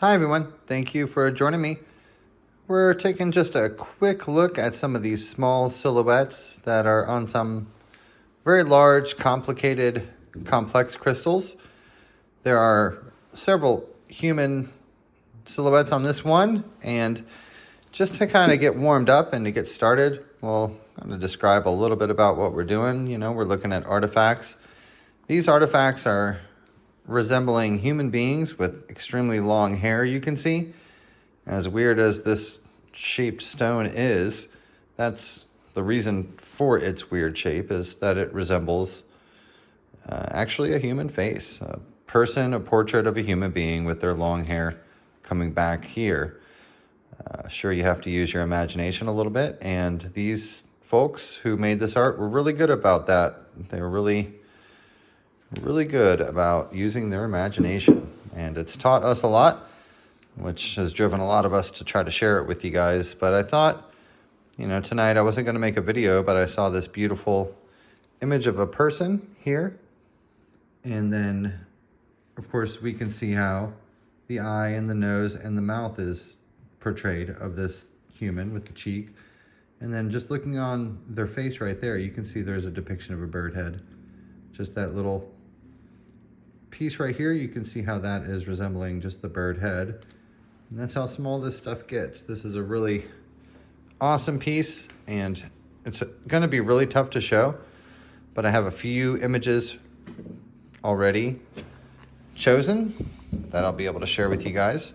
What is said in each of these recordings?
Hi everyone, thank you for joining me. We're taking just a quick look at some of these small silhouettes that are on some very large, complicated, complex crystals. There are several human silhouettes on this one, and just to kind of get warmed up and to get started, well, I'm going to describe a little bit about what we're doing. We're looking at artifacts. These artifacts are resembling human beings with extremely long hair, you can see. As weird as this shaped stone is, that's the reason for its weird shape, is that it resembles actually a human face. A person, a portrait of a human being with their long hair coming back here. Sure, you have to use your imagination a little bit, and these folks who made this art were really good about that. They were really good about using their imagination, and it's taught us a lot, which has driven a lot of us to try to share it with you guys. But I thought, tonight I wasn't going to make a video, but I saw this beautiful image of a person here, and then of course we can see how the eye and the nose and the mouth is portrayed of this human with the cheek. And then just looking on their face right there, you can see there's a depiction of a bird head. Just that little piece right here, you can see how that is resembling just the bird head. And that's how small this stuff gets. This is a really awesome piece, and it's going to be really tough to show, but I have a few images already chosen that I'll be able to share with you guys.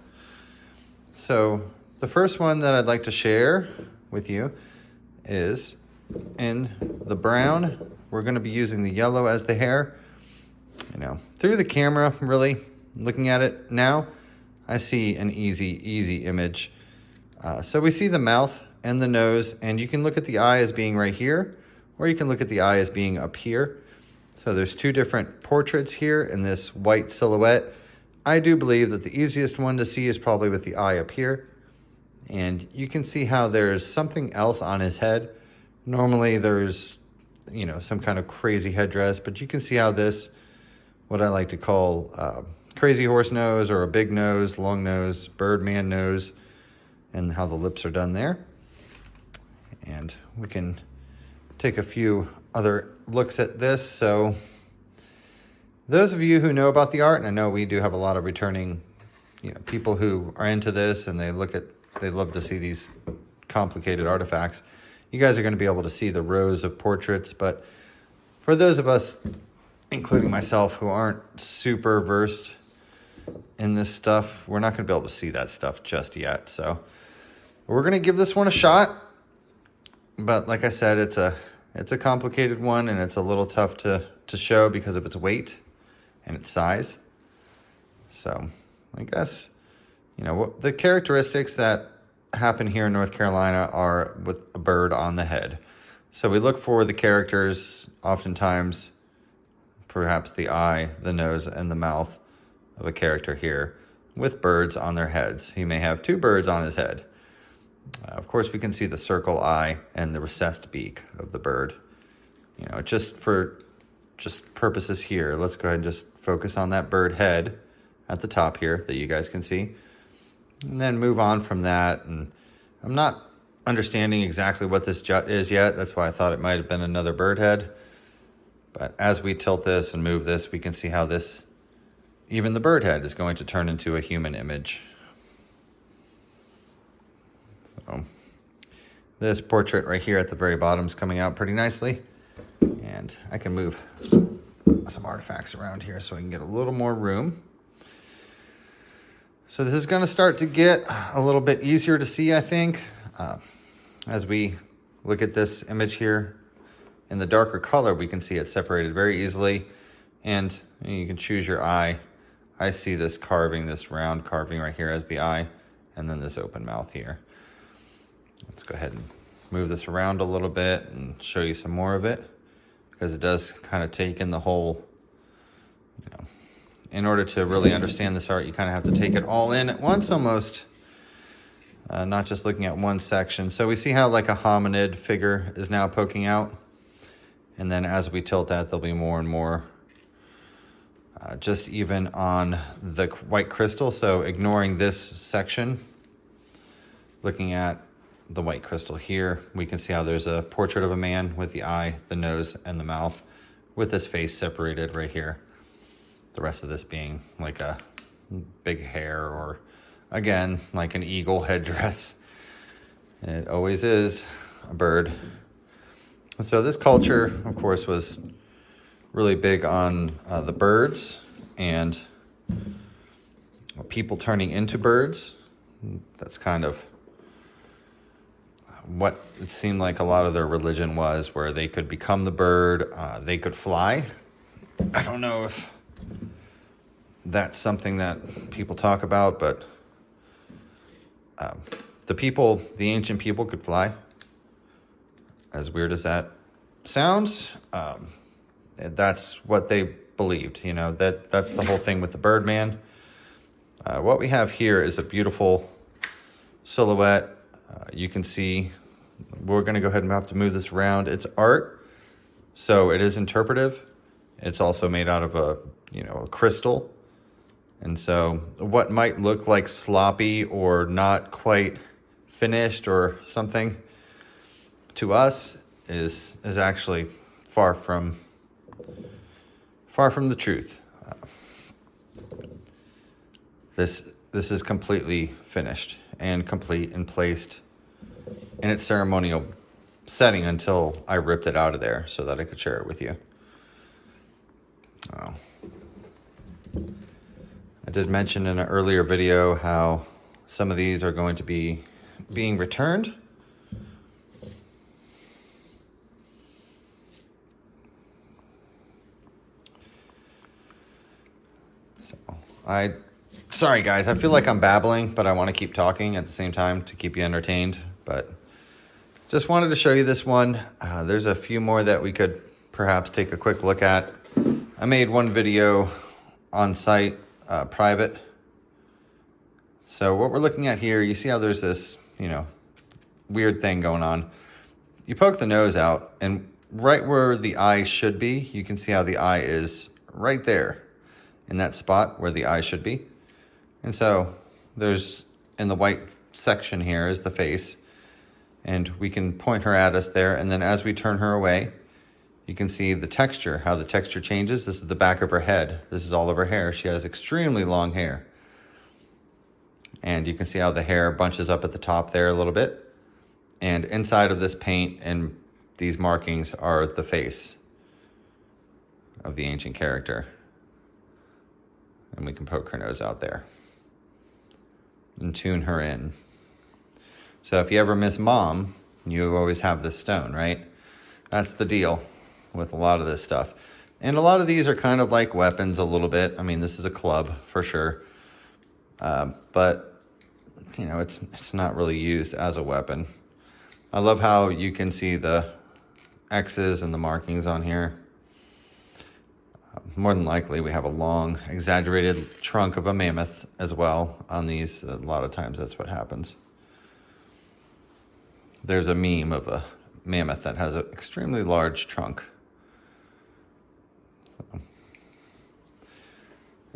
So the first one that I'd like to share with you is in the brown. We're going to be using the yellow as the hair. Through the camera, really looking at it now, I see an easy image. So we see the mouth and the nose, and you can look at the eye as being right here, or you can look at the eye as being up here. So there's two different portraits here in this white silhouette. I do believe that the easiest one to see is probably with the eye up here. And you can see how there's something else on his head. Normally there's, some kind of crazy headdress, but you can see how this, what I like to call crazy horse nose, or a big nose, long nose, birdman nose, and how the lips are done there. And we can take a few other looks at this. So those of you who know about the art, and I know we do have a lot of returning people who are into this, and they love to see these complicated artifacts. You guys are going to be able to see the rows of portraits, but for those of us, including myself, who aren't super versed in this stuff, we're not going to be able to see that stuff just yet. So we're going to give this one a shot. But like I said, it's a complicated one, and it's a little tough to show because of its weight and its size. So I guess, the characteristics that happen here in North Carolina are with a bird on the head. So we look for the characters, oftentimes perhaps the eye, the nose, and the mouth of a character here with birds on their heads. He may have two birds on his head. Of course, we can see the circle eye and the recessed beak of the bird. Just for purposes here, let's go ahead and just focus on that bird head at the top here that you guys can see. And then move on from that. And I'm not understanding exactly what this jut is yet. That's why I thought it might have been another bird head. But as we tilt this and move this, we can see how this, even the bird head, is going to turn into a human image. So this portrait right here at the very bottom is coming out pretty nicely. And I can move some artifacts around here so I can get a little more room. So this is going to start to get a little bit easier to see, I think, as we look at this image here. In the darker color, we can see it separated very easily, and you can choose your eye. I see this carving, this round carving right here as the eye, and then this open mouth here. Let's go ahead and move this around a little bit and show you some more of it, because it does kind of take in the whole, in order to really understand this art, you kind of have to take it all in at once almost, not just looking at one section. So we see how like a hominid figure is now poking out. And then as we tilt that, there'll be more and more just even on the white crystal. So ignoring this section, looking at the white crystal here, we can see how there's a portrait of a man with the eye, the nose, and the mouth, with his face separated right here. The rest of this being like a big hair, or again, like an eagle headdress. It always is a bird. So this culture, of course, was really big on the birds and people turning into birds. That's kind of what it seemed like a lot of their religion was, where they could become the bird, they could fly. I don't know if that's something that people talk about, but the ancient people could fly. As weird as that sounds, that's what they believed. You know, that's the whole thing with the Birdman. What we have here is a beautiful silhouette. You can see, we're going to go ahead and have to move this around. It's art, so it is interpretive. It's also made out of a crystal. And so what might look like sloppy or not quite finished or something, to us is actually far from the truth. This is completely finished and complete and placed in its ceremonial setting until I ripped it out of there so that I could share it with you. I did mention in an earlier video how some of these are going to be being returned. Sorry guys, I feel like I'm babbling, but I want to keep talking at the same time to keep you entertained. But just wanted to show you this one. There's a few more that we could perhaps take a quick look at. I made one video on site, private. So what we're looking at here, you see how there's this, weird thing going on. You poke the nose out, and right where the eye should be, you can see how the eye is right there in that spot where the eye should be. And so there's, in the white section here is the face, and we can point her at us there. And then as we turn her away, you can see the texture, how the texture changes. This is the back of her head. This is all of her hair. She has extremely long hair. And you can see how the hair bunches up at the top there a little bit. And inside of this paint and these markings are the face of the ancient character. And we can poke her nose out there and tune her in. So if you ever miss mom, you always have this stone, right? That's the deal with a lot of this stuff. And a lot of these are kind of like weapons a little bit. I mean, this is a club for sure. But, it's not really used as a weapon. I love how you can see the X's and the markings on here. More than likely, we have a long, exaggerated trunk of a mammoth as well on these. A lot of times that's what happens. There's a meme of a mammoth that has an extremely large trunk. So,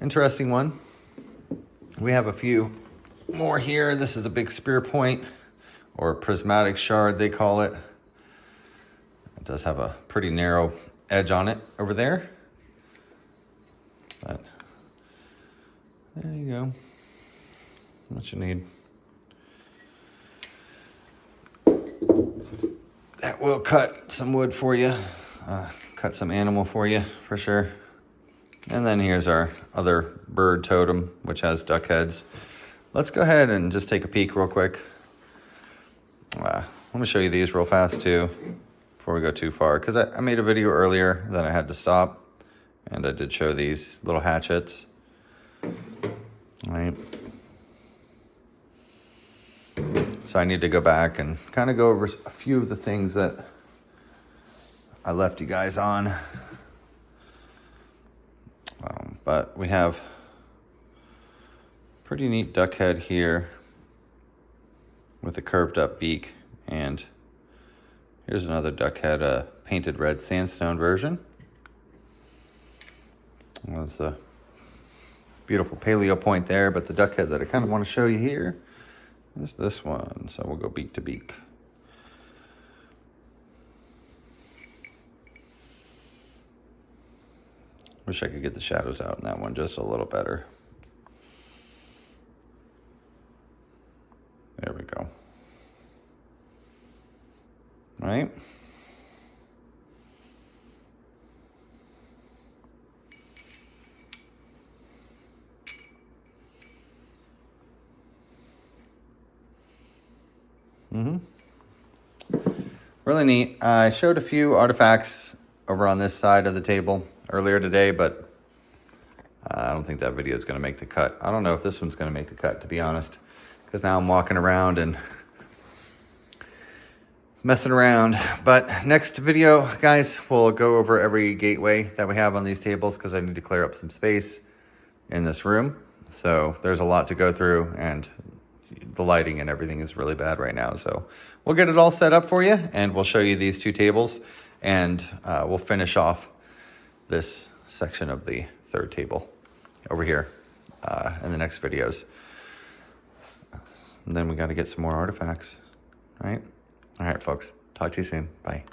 interesting one. We have a few more here. This is a big spear point, or prismatic shard they call it. It does have a pretty narrow edge on it over there. But there you go. What you need. That will cut some wood for you, cut some animal for you, for sure. And then here's our other bird totem, which has duck heads. Let's go ahead and just take a peek real quick. Let me show you these real fast too, before we go too far, because I made a video earlier that I had to stop. And I did show these little hatchets. All right. So I need to go back and kind of go over a few of the things that I left you guys on. But we have pretty neat duck head here with a curved up beak. And here's another duck head, a painted red sandstone version. That's the beautiful paleo point there, but the duck head that I kind of want to show you here is this one. So we'll go beak to beak. Wish I could get the shadows out in that one just a little better. There we go. All right. Really neat. I showed a few artifacts over on this side of the table earlier today, but I don't think that video is going to make the cut. I don't know if this one's going to make the cut, to be honest, because now I'm walking around and messing around. But next video, guys, we'll go over every gateway that we have on these tables because I need to clear up some space in this room. So there's a lot to go through, and the lighting and everything is really bad right now. So we'll get it all set up for you, and we'll show you these two tables, and we'll finish off this section of the third table over here in the next videos. And then we got to get some more artifacts. All right, folks. Talk to you soon. Bye.